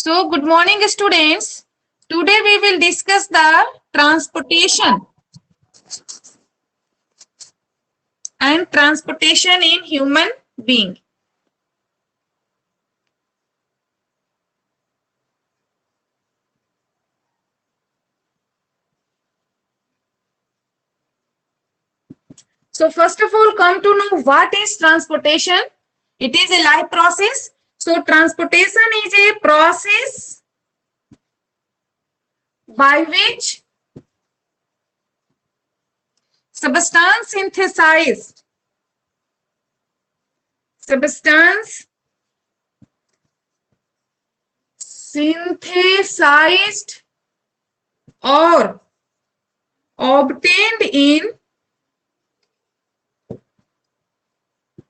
So, good morning, students. Today we will discuss the transportation and transportation in human being. So, first of all, come to know what is transportation. It is a life process. So, transportation is a process by which substance synthesized or obtained in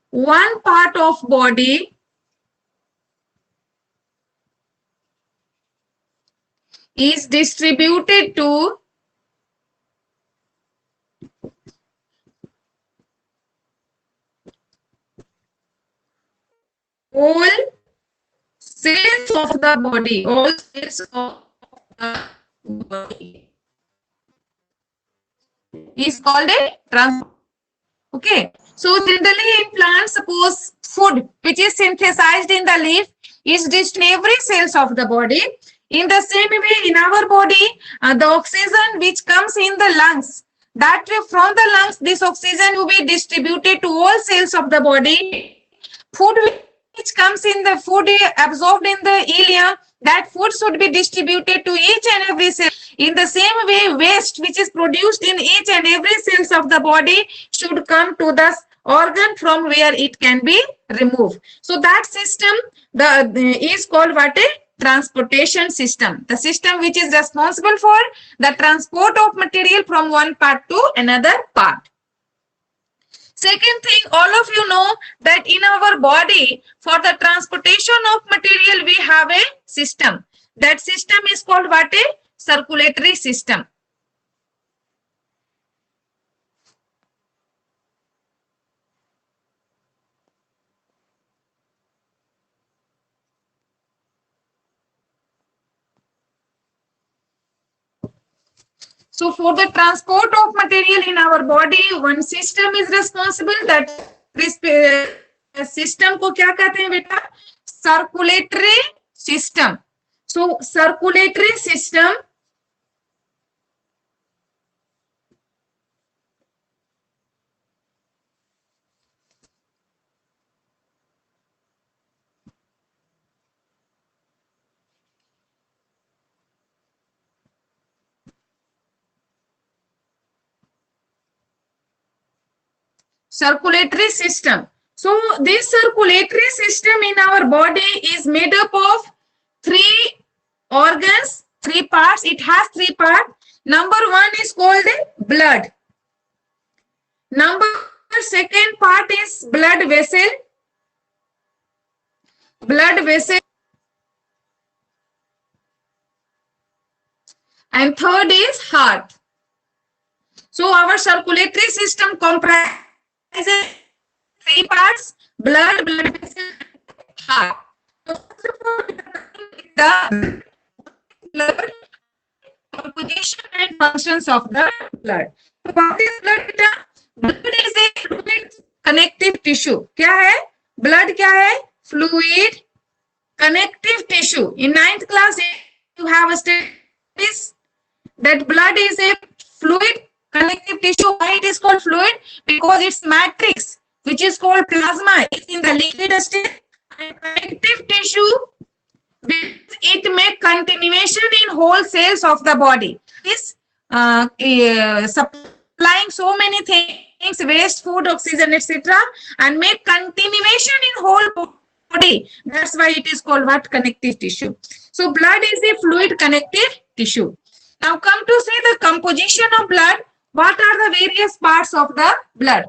one part of body is distributed to all cells of the body, all cells of the body is called a transport. Okay. So generally in plants, suppose food which is synthesized in the leaf is distributed in every cells of the body. In the same way, in our body, the oxygen which comes in the lungs, that from the lungs, this oxygen will be distributed to all cells of the body. Food which comes in the food absorbed in the ileum, that food should be distributed to each and every cell. In the same way, waste which is produced in each and every cells of the body should come to the organ from where it can be removed. So that system is called what? A transportation system. The system which is responsible for the transport of material from one part to another part. Second thing, all of you know that in our body, for the transportation of material, we have a system. That system is called what? A circulatory system. So for the transport of material in our body, one system is responsible. That system को क्या कहते हैं बेटा? Circulatory system. So circulatory system circulatory system. So this circulatory system in our body is made up of three organs, three parts. It has three parts. Number one is called blood. Number second part is blood vessel. Blood vessel. And third is heart. So our circulatory system comprises three parts: blood, blood vessel, heart. The blood composition and functions of the blood. What is blood? Blood is a fluid connective tissue. क्या है? Blood क्या है? Fluid connective tissue. In 9th class, you have studied this, that blood is a fluid connective tissue. Why it is called fluid? Because its matrix, which is called plasma, is in the liquid state, and connective tissue, it make continuation in whole cells of the body. This supplying so many things, waste, food, oxygen, etc., and make continuation in whole body. That's why it is called what? Connective tissue. So blood is a fluid connective tissue. Now come to see the composition of blood. What are the various parts of the blood?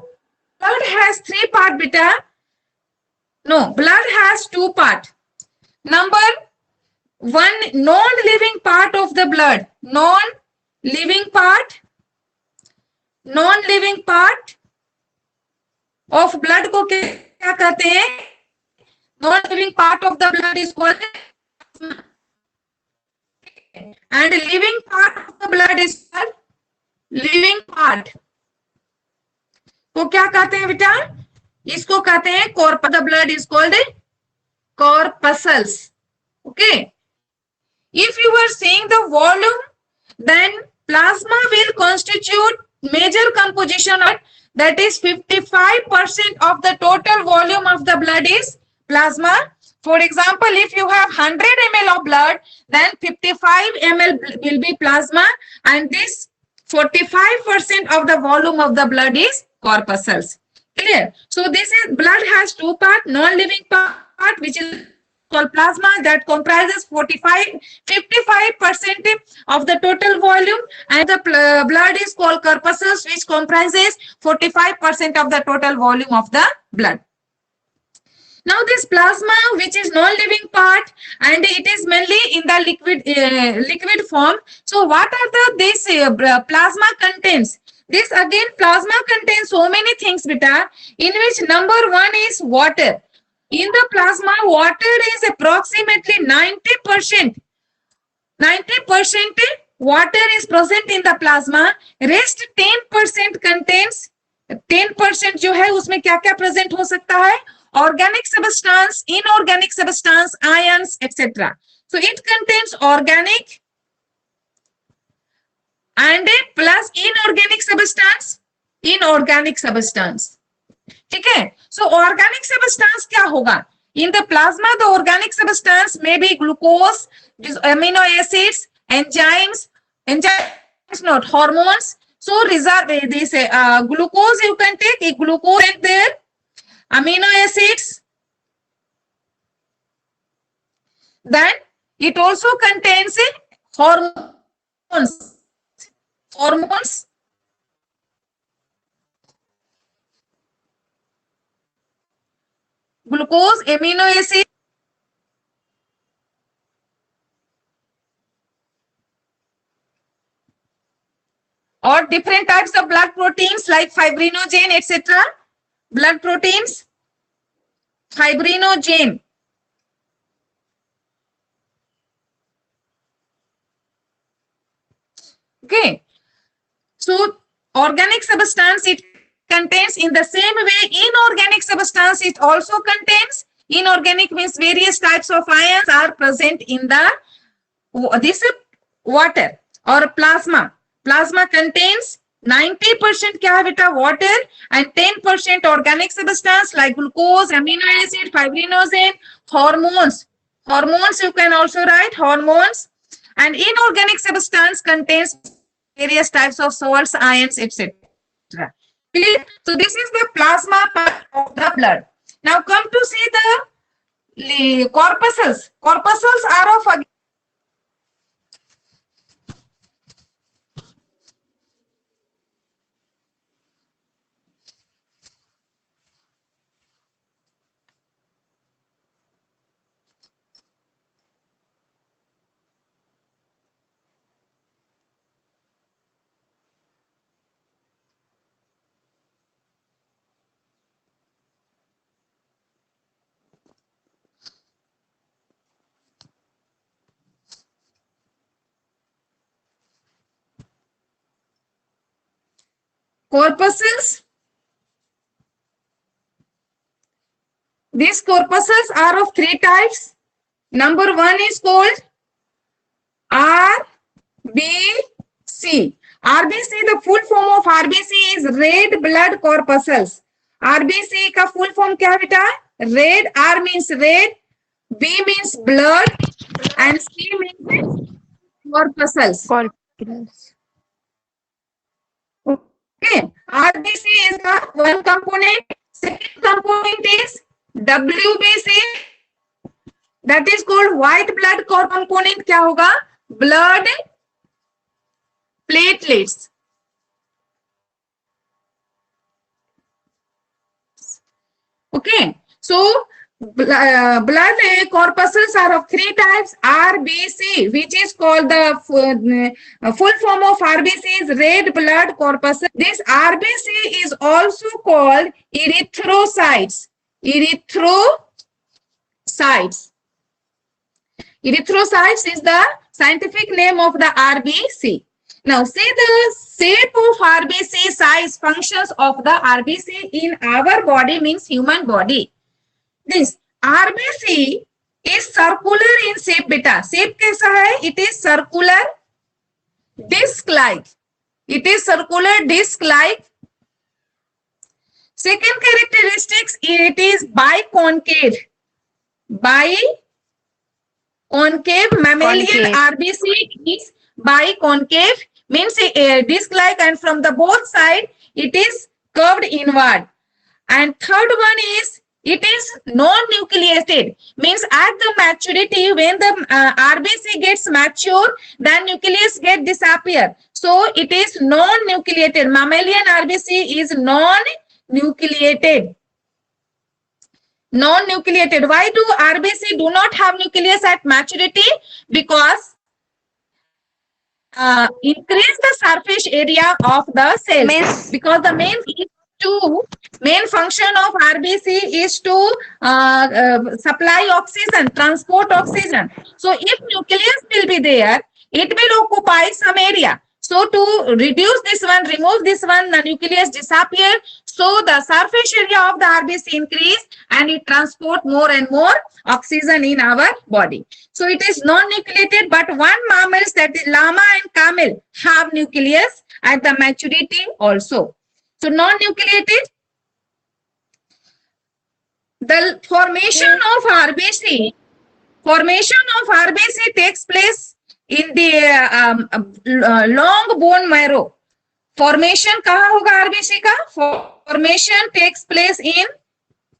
Blood has three parts, beta. No, blood has two parts. Number one, non-living part of the blood. Non-living part of blood को क्या कहते हैं? Non-living part of the blood is called and living part of the blood is called living part. तो क्या कहते हैं बेटा? इसको कहते हैं corpus. The blood is called corpuscles. Okay. If you are seeing the volume, then plasma will constitute major composition of, that is 55% of the total volume of the blood is plasma. For example, if you have 100 ml of blood, then 55 ml will be plasma, and this 45% of the volume of the blood is corpuscles. Clear? So this is, blood has two parts, non-living part which is called plasma, that comprises 55% of the total volume, and the blood is called corpuscles, which comprises 45% of the total volume of the blood. Now this plasma, which is non-living part, and it is mainly in the liquid form. So what are this plasma contains? This again, plasma contains so many things, beta, in which number one is water. In the plasma, water is approximately 90%. 90% water is present in the plasma. Rest 10% contains, 10% जो है उसमें क्या क्या present हो सकता है? Organic substance, inorganic substance, ions, etc. So it contains organic and plus inorganic substance, inorganic substance. ठीक है? So organic substance क्या होगा? In the plasma, the organic substance may be glucose, amino acids, enzymes, not hormones. So reserve this glucose you can take a glucose and there, amino acids. Then it also contains hormones. Hormones. Glucose, amino acid, or different types of blood proteins like fibrinogen, etc. Blood proteins, fibrinogen. Okay. So organic substance it contains, in the same way inorganic substance it also contains. Inorganic means various types of ions are present in the this water or plasma. Plasma contains 90% क्या है बेटा? Water, and 10% organic substance like glucose, amino acid, fibrinogen, hormones. Hormones you can also write hormones, and inorganic substance contains various types of salts, ions, etc. Clear? So this is the plasma part of the blood. Now come to see the corpuscles. Corpuscles are of corpuscles. These corpuscles are of three types. Number one is called RBC. RBC, the full form of RBC is red blood corpuscles. RBC का full form क्या है बेटा? Red. R means red, B means blood, and C means corpuscles. Okay, RBC is the one component. Second component is WBC. That is called white blood core component. क्या होगा? Blood platelets. Okay, so blood corpuscles are of three types. RBC, which is called the full form of RBC is red blood corpuscle. This RBC is also called erythrocytes. Erythrocytes. Erythrocytes is the Scientific name of the RBC. Now see the shape of RBC, size, functions of the RBC in our body means human body. This RBC is circular in shape beta. Shape कैसा है? It is circular disc like. It is circular disc like. Second characteristics, it is biconcave. Biconcave mammalian RBC is biconcave, means a disc like, and from the both side it is curved inward. And third one is it is non-nucleated, means at the maturity when the RBC gets mature, then nucleus get disappear. So it is non-nucleated. Mammalian RBC is non-nucleated. Non-nucleated. Why do RBC do not have nucleus at maturity? Because increase the surface area of the cells. Because the main function of RBC is to supply oxygen, transport oxygen. So if nucleus will be there, it will occupy some area. So to reduce this one, remove this one, the nucleus disappear. So the surface area of the RBC increase and it transport more and more oxygen in our body. So it is non-nucleated, but one mammals, that is llama and camel, have nucleus at the maturity also. So non-nucleated. The formation of RBC takes place in the long bone marrow. Formation कहाँ होगा RBC का? Formation takes place in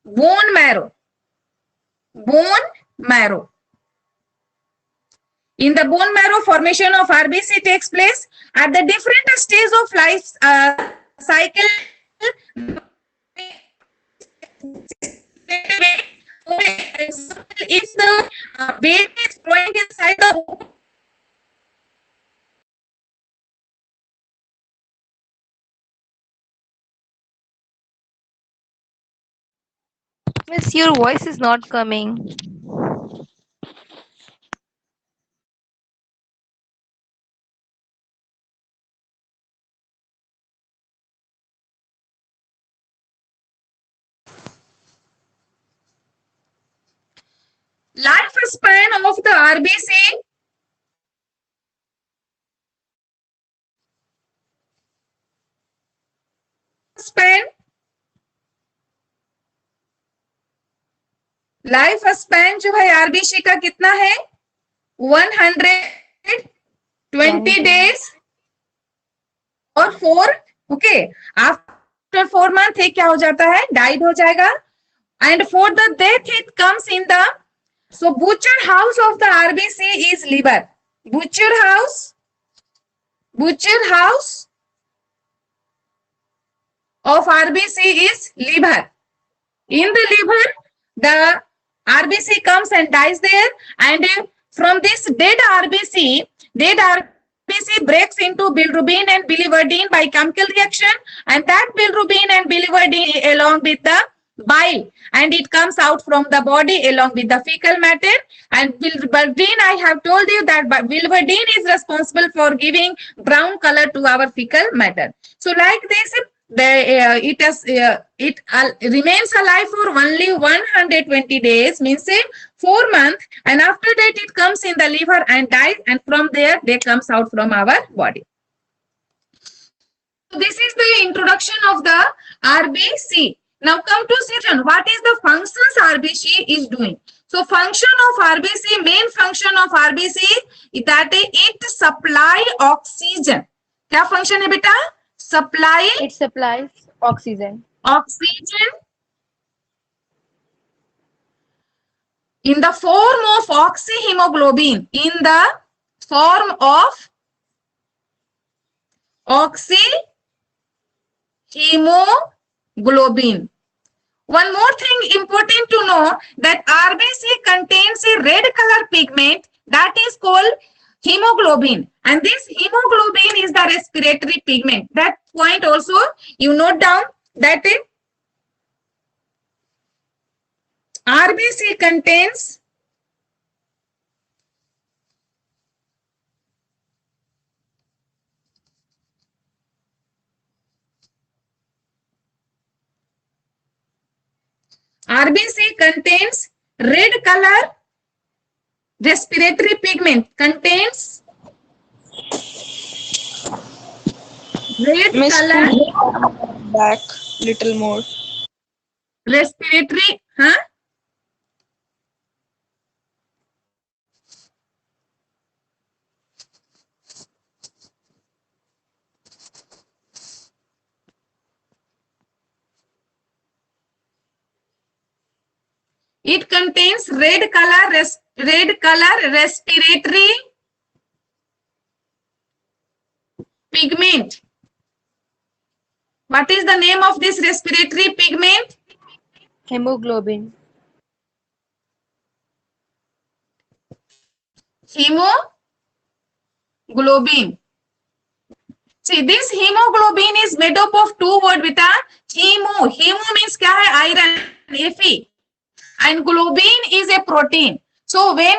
bone marrow. Bone marrow. In the bone marrow, formation of RBC takes place at the different stage of life cycle. If the baby is growing inside the womb, Miss, your voice is not coming. lifespan of the RBC life span जो है RBC का कितना है? 120 days और 4 okay after 4 month क्या हो जाता है? डाइड हो जाएगा. And for the death it comes in the so butcher house of the RBC is liver. Butcher house of RBC is liver. In the liver, the RBC comes and dies there, and from this dead RBC breaks into bilirubin and biliverdin by chemical reaction, and that bilirubin and biliverdin along with the bile, and it comes out from the body along with the fecal matter. And biliverdin, I have told you that biliverdin is responsible for giving brown color to our fecal matter. So like this, it remains alive for only 120 days, means 4 months, and after that it comes in the liver and dies, and from there they comes out from our body. So this is the introduction of the RBC. Now come to section. What is the functions RBC is doing? So function of RBC, main function of RBC is that it supply oxygen. क्या function है बेटा? Supply. It supplies oxygen. Oxygen in the form of oxyhemoglobin. In the form of oxyhemoglobin. One more thing important to know, that RBC contains a red color pigment that is called hemoglobin, and this hemoglobin is the respiratory pigment. That point also you note down, that RBC contains RBC contains red color respiratory pigment, contains red Miss, color back little more. respiratory, huh? It contains red color respiratory pigment. What is the name of this respiratory pigment? Hemoglobin. Hemoglobin. See, this hemoglobin is made up of two words, beta. Hemo. Hemo means क्या है? Iron, Fe. And globin is a protein. So when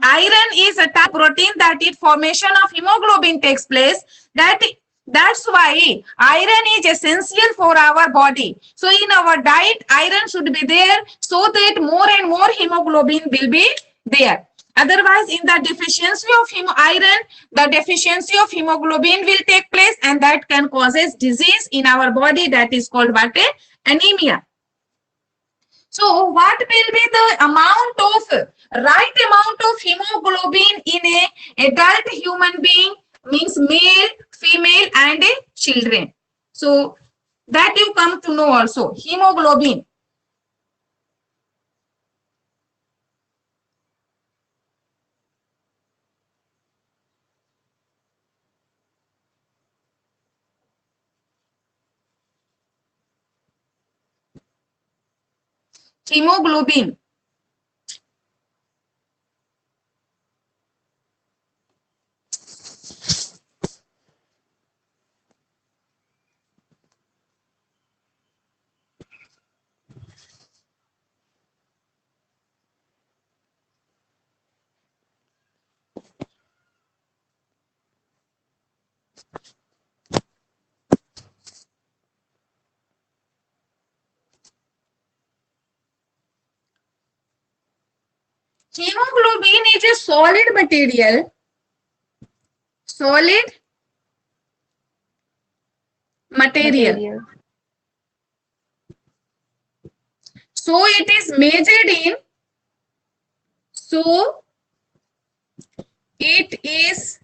iron is a type protein, that it formation of hemoglobin takes place. That's why iron is essential for our body. So in our diet, iron should be there so that more and more hemoglobin will be there. Otherwise, in the deficiency of iron, the deficiency of hemoglobin will take place, and that can causes disease in our body. That is called what? Anemia. So what will be the amount of right amount of hemoglobin in a adult human being? Means male, female, and children. So that you come to know also. Hemoglobin. Hemoglobin. Hemoglobin is a solid material. Solid material. So it is measured in. So it is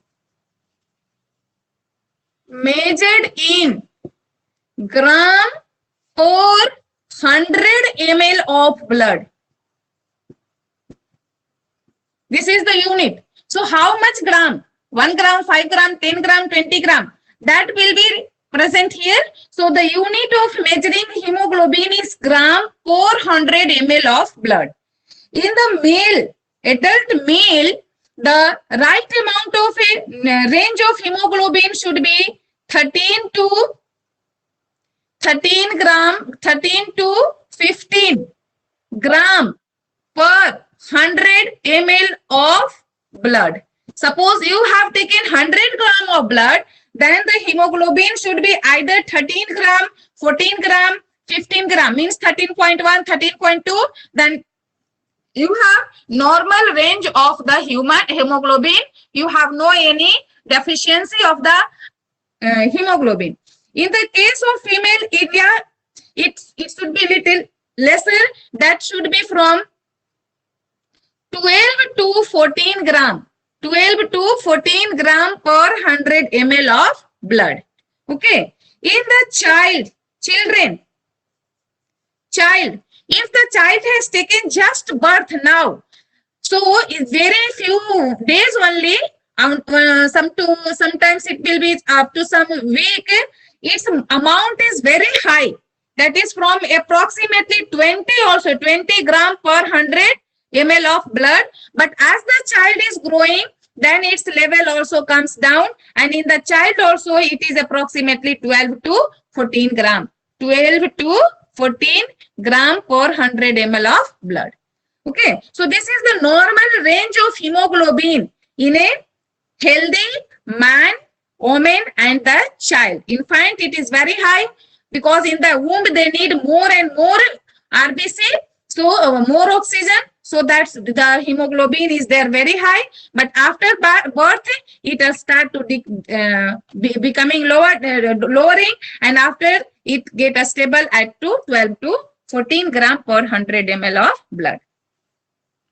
measured in gram per 100 ml of blood. This is the unit. So how much gram? 1 gram, 5 gram, 10 gram, 20 gram. That will be present here. So the unit of measuring hemoglobin is gram per 100 ml of blood. In the male, adult male, the right amount of a range of hemoglobin should be 13 to 15 gram per 100 ml of blood. Suppose you have taken 100 gram of blood, then the hemoglobin should be either 13 gram, 14 gram, 15 gram, means 13.1, 13.2. Then you have normal range of the human hemoglobin. You have no any deficiency of the hemoglobin. In the case of female India, it should be little lesser. That should be from 12 to 14 gram. 12 to 14 gram per 100 ml of blood. Okay. In the children, if the child has taken just birth now, so in very few days only, sometimes it will be up to some week, its amount is very high. That is from approximately 20 gram per 100 ml of blood. But as the child is growing, then its level also comes down, and in the child also it is approximately 12 to 14 gram. 12 to 14 gram per 100 ml of blood. Okay, so this is the normal range of hemoglobin in a healthy man, woman, and the child. Infant, it is very high because in the womb they need more and more RBC, so more oxygen, so that the hemoglobin is there very high. But after birth, it will start to becoming lowering, and after it get a stable at 12 to 14 gram per 100 ml of blood.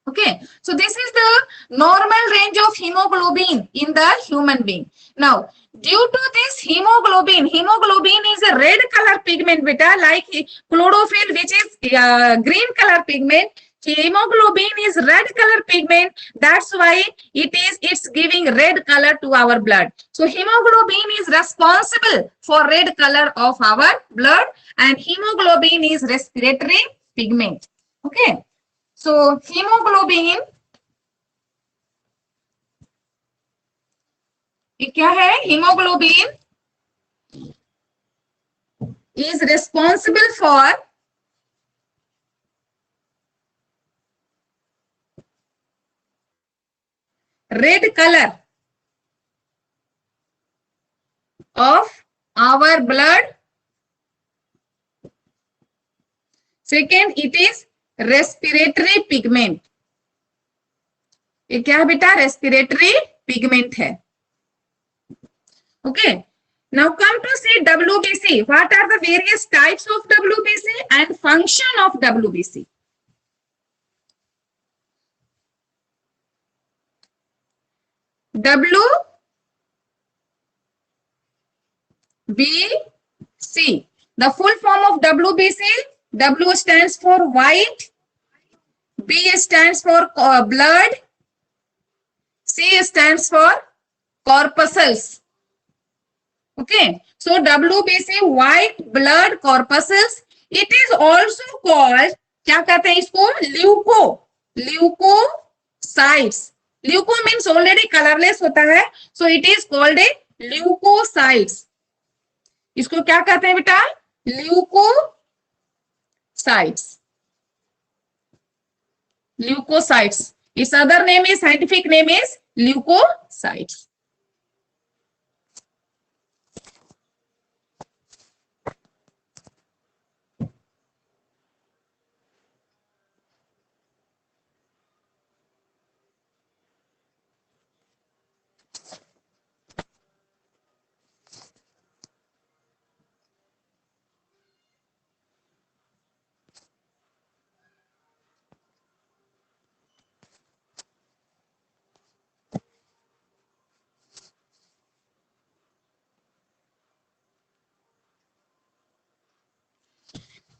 Okay, so this is the normal range of hemoglobin in the human being. Now, due to this hemoglobin is a red color pigment, beta, like chlorophyll, which is green color pigment. Hemoglobin is red color pigment. That's why it's giving red color to our blood. So hemoglobin is responsible for red color of our blood, and hemoglobin is respiratory pigment. Okay. So hemoglobin ये क्या है? Hemoglobin is responsible for red color of our blood. Second, it is respiratory pigment. ये क्या है बेटा? Respiratory pigment है. Okay, now come to see WBC. What are the various types of WBC and function of WBC? WBC, the full form of WBC. W stands for white, B stands for blood, C stands for corpuscles. Okay, so WBC, white blood corpuscles. It is also called, क्या कहते हैं इसको? Leukocytes. Leuco means already colorless होता है, so it is called a leukocytes. इसको क्या कहते हैं बेटा? Leukocytes. Its other name is, scientific name is leukocytes.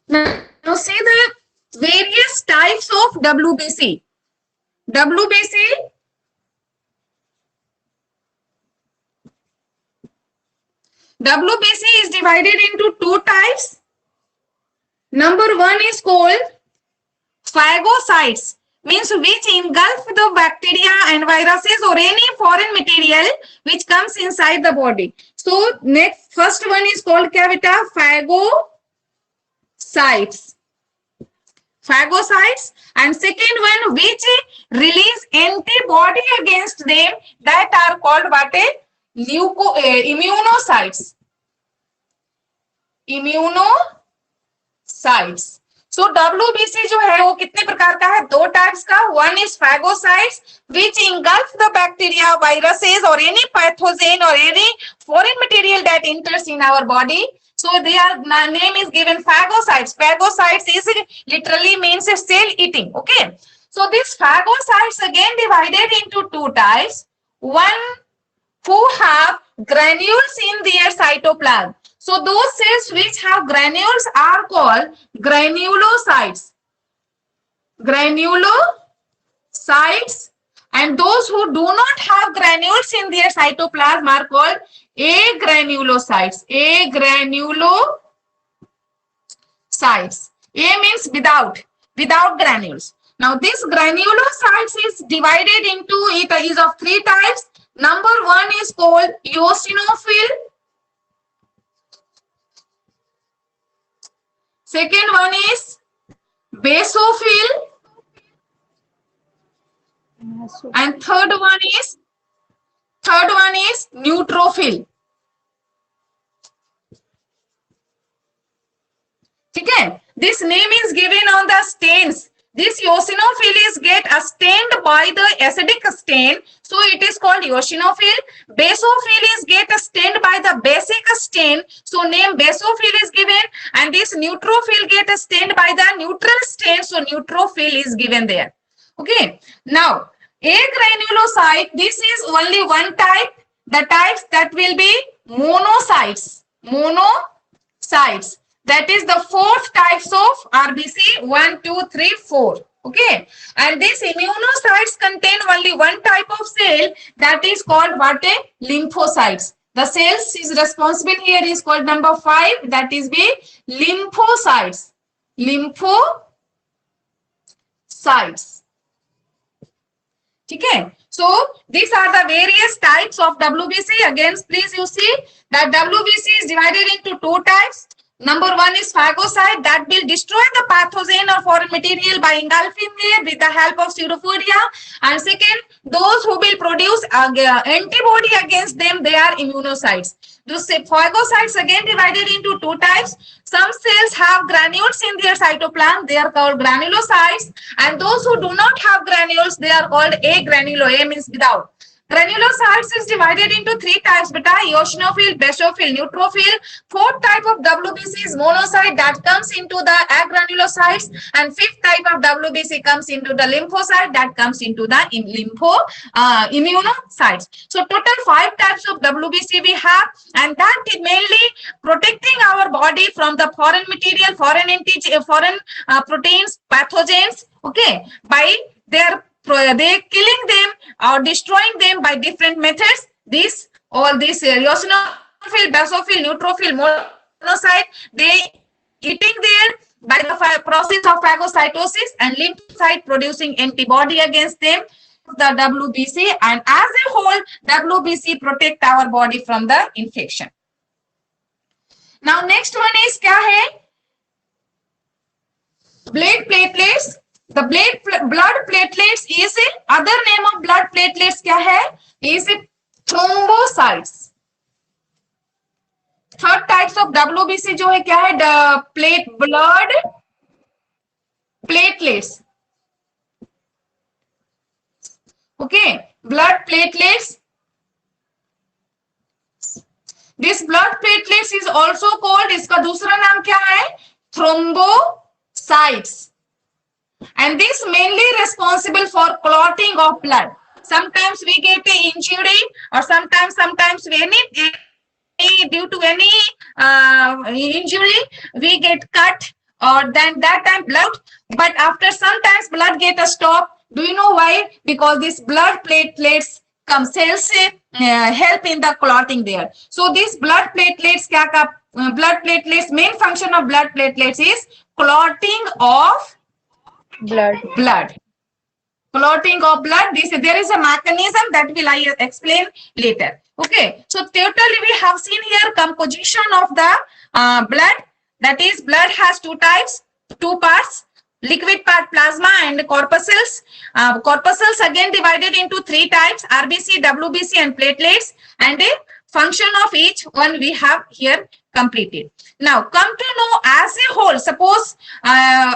Now see the various types of WBC. WBC is divided into two types. Number one is called phagocytes, means which engulf the bacteria and viruses or any foreign material which comes inside the body. So next, first one is called क्या बेटा? Phagocytes, and second one which release antibody against them, that are called what? Immunocytes. So WBC जो है वो कितने प्रकार का है? दो टाइप्स का. One is phagocytes which engulf the bacteria, viruses or any pathogen or any foreign material that enters in our body. So their name is given phagocytes. Phagocytes is literally means cell eating. Okay. So these phagocytes again divided into two types. One who have granules in their cytoplasm. So those cells which have granules are called granulocytes. And those who do not have granules in their cytoplasm are called agranulocytes. A means without granules. Now this granulocytes is divided into, it is of three types. Number one is called eosinophil. Second one is basophil. And third one is neutrophil. ठीक है. This name is given on the stains. This eosinophils get stained by the acidic stain, so it is called eosinophil. Basophils get stained by the basic stain, so name basophil is given. And this neutrophil get stained by the neutral stain, so neutrophil is given there. Okay. Now, agranulocyte, this is only one type. The types that will be monocytes. Monocytes. That is the 4 types of RBC, 1, 2, 3, 4. Okay. And these immunocytes contain only one type of cell, that is called what? Lymphocytes. The cells is responsible here is called number 5, that is the lymphocytes. Lymphocytes. Okay. So these are the various types of WBC. Again, please you see that WBC is divided into 2 types. Number 1 is phagocyte, that will destroy the pathogen or foreign material by engulfing it with the help of pseudopodia. And second, those who will produce antibody against them, they are immunocytes. Those phagocytes again divided into 2 types. Some cells have granules in their cytoplasm, they are called granulocytes. And those who do not have granules, they are called agranulo. A means without. Granulocytes is divided into 3 types, beta: eosinophil, basophil, neutrophil. 4th type of WBC is monocyte, that comes into the agranulocytes, and 5th type of WBC comes into the lymphocyte, that comes into the immunocytes. So total 5 types of WBC we have, and that is mainly protecting our body from the foreign material, foreign proteins, pathogens. Okay, by they killing them or destroying them by different methods. All these eosinophil, basophil, neutrophil, monocyte, they eating there by the process of phagocytosis, and lymphocyte producing antibody against them, the WBC. And as a whole, WBC protect our body from the infection. Now next one is क्या है? Blood platelets. The blood platelets is other name of blood platelets क्या है? Is thrombocytes. 3rd types of WBC जो है क्या है? Blood platelets. Okay, blood platelets. This blood platelets is also called, इसका दूसरा नाम क्या है? Thrombocytes. And this mainly responsible for clotting of blood. Sometimes we get an injury, or sometimes due to any injury we get cut, or then that time blood. But after sometimes blood get a stop. Do you know why? Because this blood platelets come cells help in the clotting there. So these blood platelets blood platelets, main function of blood platelets is clotting of blood. Clotting of blood. There is a mechanism that will I explain later. Okay. So totally we have seen here composition of the blood. That is, blood has 2 types, 2 parts: liquid part, plasma, and corpuscles. Corpuscles again divided into 3 types: RBC, WBC, and platelets. And the function of each one we have here completed. Now come to know as a whole. Suppose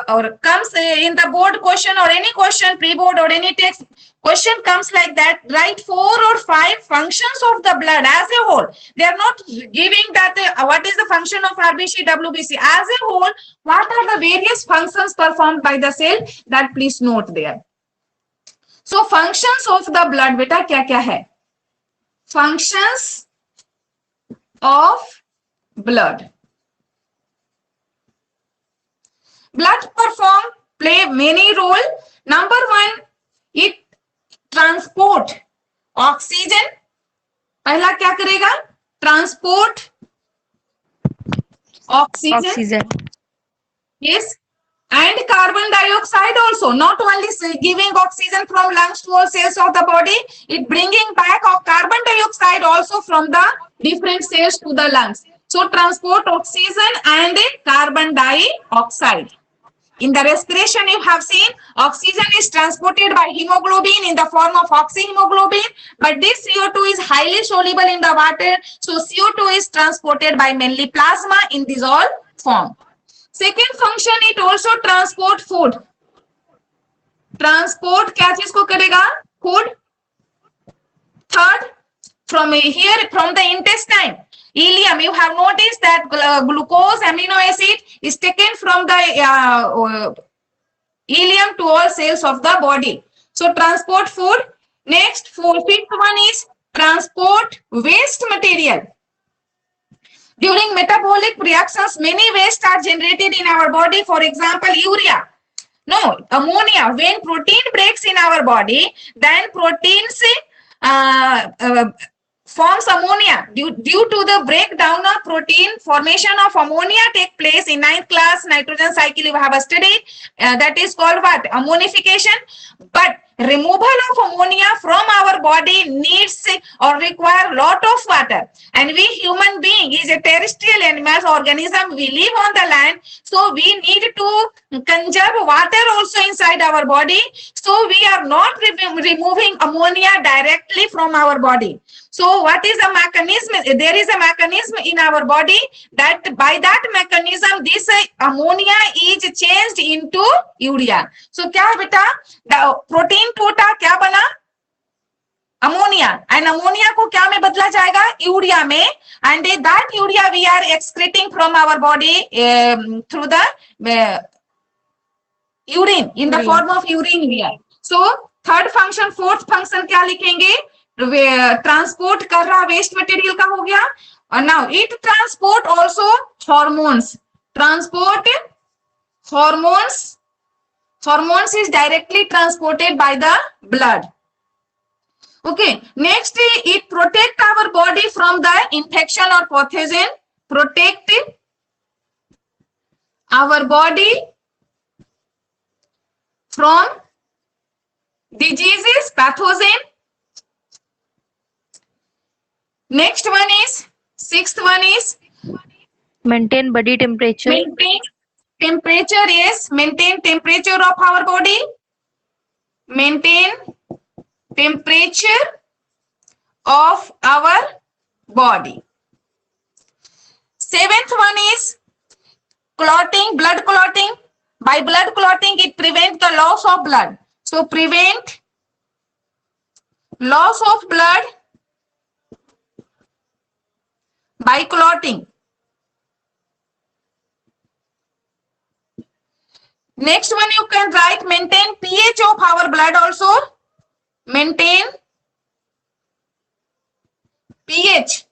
or comes in the board question or any question, pre-board or any text question comes like that, write 4 or 5 functions of the blood as a whole. They are not giving that what is the function of RBC, WBC. As a whole, what are the various functions performed by the cell, that please note there. So functions of the blood, beta क्या क्या है? Functions of blood. Blood play many role. Number 1, it transport oxygen. पहला क्या करेगा? Transport oxygen. Yes. And carbon dioxide also. Not only giving oxygen from lungs to all cells of the body, it bringing back of carbon dioxide also from the different cells to the lungs. So transport oxygen and carbon dioxide. In the respiration, you have seen oxygen is transported by hemoglobin in the form of oxyhemoglobin, but this CO2 is highly soluble in the water. So CO2 is transported by mainly plasma in dissolved form. Second function, it also transport food. Transport क्या चीज को करेगा? Food. Third, from here, from the intestine, ileum, you have noticed that glucose amino acid is taken from the ileum to all cells of the body. So transport food. Next, fifth one is transport waste material. During metabolic reactions, many waste are generated in our body. For example, urea. No, ammonia. When protein breaks in our body, then proteins forms ammonia. Due to the breakdown of protein, formation of ammonia take place in 9th class nitrogen cycle. You have studied. That is called what? Ammonification. But removal of ammonia from our body needs or require lot of water. And we human being is a terrestrial animal organism. We live on the land. So we need to conserve water also inside our body. So we are not removing ammonia directly from our body. So what is a mechanism? There is a mechanism in our body that by that mechanism, this ammonia is changed into urea. So क्या बेटा? The protein टूटा क्या बना? Ammonia. And ammonia को क्या में बदला जाएगा? Urea में. And that urea we are excreting from our body through the urine, in the form of urine we are. So third function, fourth function क्या लिखेंगे? ट्रांसपोर्ट कर रहा वेस्ट मटेरियल का हो गया. और now it transport also hormones. Transport hormones is directly transported by the blood. Okay, next it protect our body from the infection or pathogen. Protect our body from diseases, pathogen. Next one is, sixth one is Maintain body temperature. maintain temperature. Yes, maintain temperature of our body. Maintain temperature of our body. Seventh one is clotting, blood clotting. By blood clotting, it prevents the loss of blood. So prevent loss of blood by clotting. Next one you can write maintain pH of our blood also. Maintain pH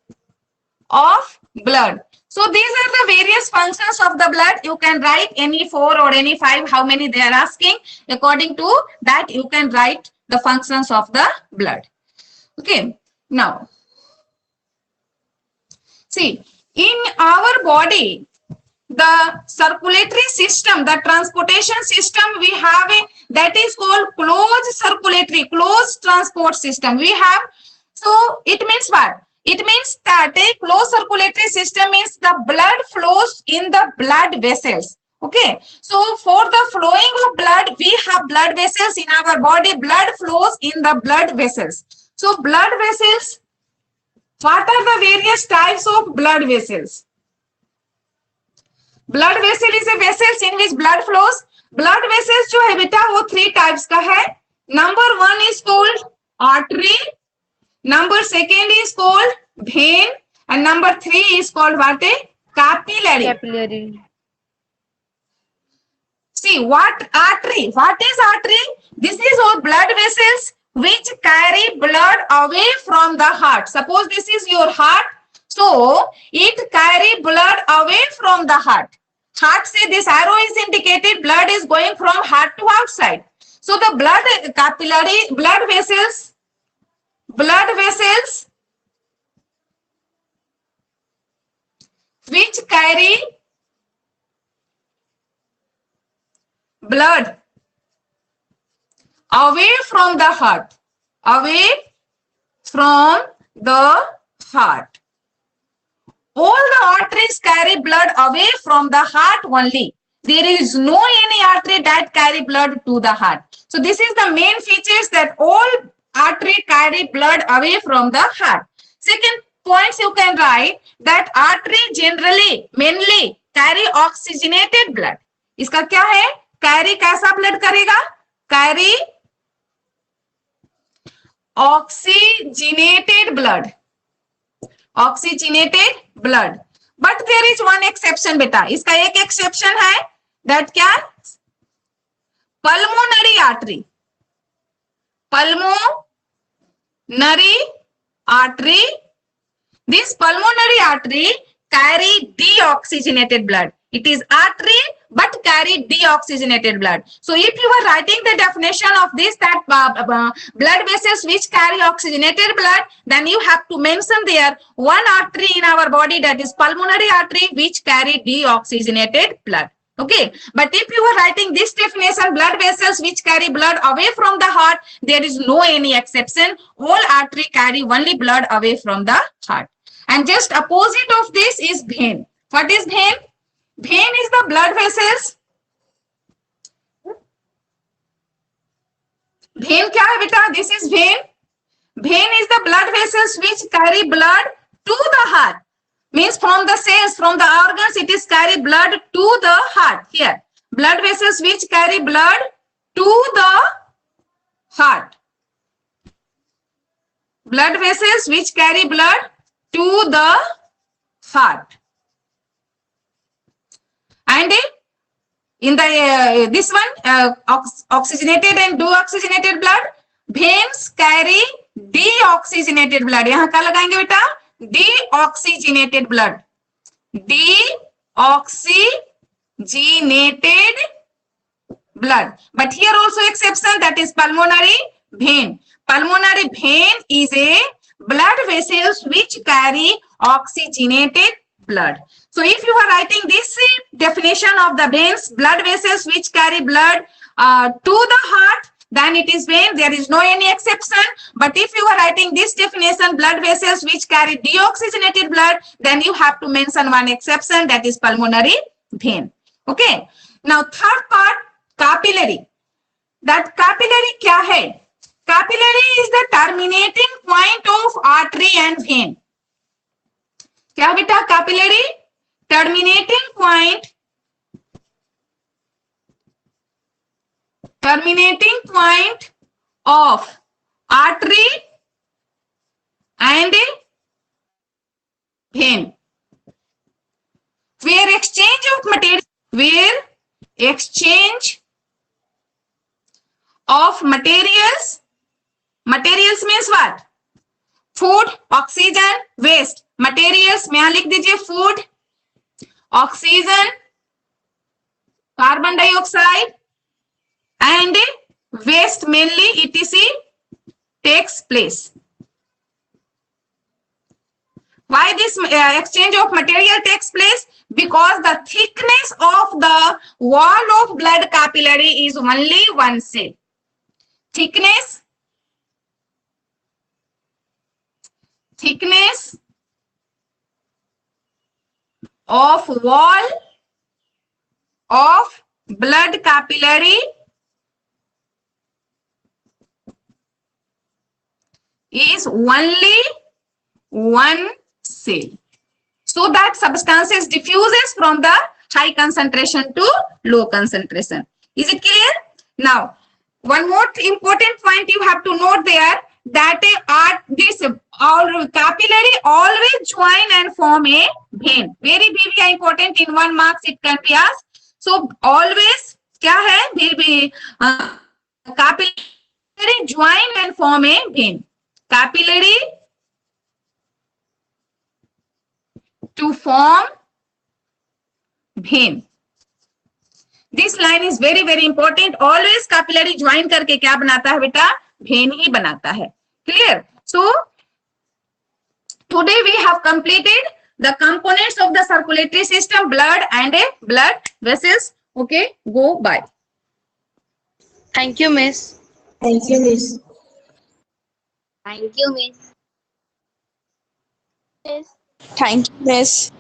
of blood. So these are the various functions of the blood. You can write any 4 or any 5, how many they are asking. According to that, you can write the functions of the blood. Okay, now see, in our body, the circulatory system, the transportation system we have, that is called closed transport system we have. So it means what? It means that a closed circulatory system means the blood flows in the blood vessels. Okay, so for the flowing of blood, we have blood vessels in our body. Blood flows in the blood vessels. So blood vessels, what are the various types of blood vessels? Blood vessel is a vessels in which blood flows. Blood vessels जो है बेटा वो 3 types का है. Number 1 is called artery. Number 2 is called vein. And number 3 is called what? Capillary. Capillary. See what artery? What is artery? This is all blood vessels which carry blood away from the heart. Suppose this is your heart. So it carry blood away from the heart. Heart say this arrow is indicated, blood is going from heart to outside. So the blood capillary, blood vessels which carry blood away from the heart, All the arteries carry blood away from the heart only. There is no any artery that carry blood to the heart. So this is the main features, that all artery carry blood away from the heart. Second points you can write that artery generally, mainly carry oxygenated blood. इसका क्या है, carry कैसा blood करेगा, carry oxygenated blood, oxygenated blood. But there is one exception बेटा, इसका एक exception है, that क्या, pulmonary artery, pulmonary artery, this pulmonary artery carry deoxygenated blood. It is artery but carry deoxygenated blood. So if you are writing the definition of this, that blood vessels which carry oxygenated blood, then you have to mention there one artery in our body, that is pulmonary artery, which carry deoxygenated blood. Okay, but if you are writing this definition, blood vessels which carry blood away from the heart, there is no any exception. All artery carry only blood away from the heart. And just opposite of this is vein. What is vein? Vein is the blood vessels. Vein क्या है बेटा? This is vein. Vein is the blood vessels which carry blood to the heart. Means from the cells, from the organs, it is carry blood to the heart. Here, blood vessels which carry blood to the heart. Blood vessels which carry blood to the heart. And in the this one, oxygenated and deoxygenated blood, veins carry deoxygenated blood. यहाँ क्या लगाएंगे बेटा? Deoxygenated blood, deoxygenated blood. But here also exception, that is pulmonary vein. Pulmonary vein is a blood vessels which carry oxygenated blood. So if you are writing this definition of the veins, blood vessels which carry blood to the heart, then it is vein. There is no any exception. But if you are writing this definition, blood vessels which carry deoxygenated blood, then you have to mention one exception, that is pulmonary vein. Okay. Now third part, capillary. That capillary क्या है? Capillary is the terminating point of artery and vein. क्या बेटा capillary? Terminating point of artery and vein, where exchange of material, materials means what? Food, oxygen, waste. Materials में यहाँ लिख दीजिए food, oxygen, carbon dioxide and waste mainly etc. takes place. Why this exchange of material takes place? Because the thickness of the wall of blood capillary is only 1 cell. Thickness of wall of blood capillary is only 1 cell. So that substances diffuses from the high concentration to low concentration. Is it clear? Now, one more important point you have to note there, that this all capillary always join and form a vein. Very important, in 1 marks it can be asked. So always क्या है? Capillary join and form a vein. Capillary to form vein. This line is very important. Always capillary join करके क्या बनाता है बेटा? Vein ही बनाता है. Clear? So today we have completed the components of the circulatory system, blood and blood vessels. Okay, go bye. Thank you, Miss. Thank you, Miss. Thank you, Miss. Thank you, Miss.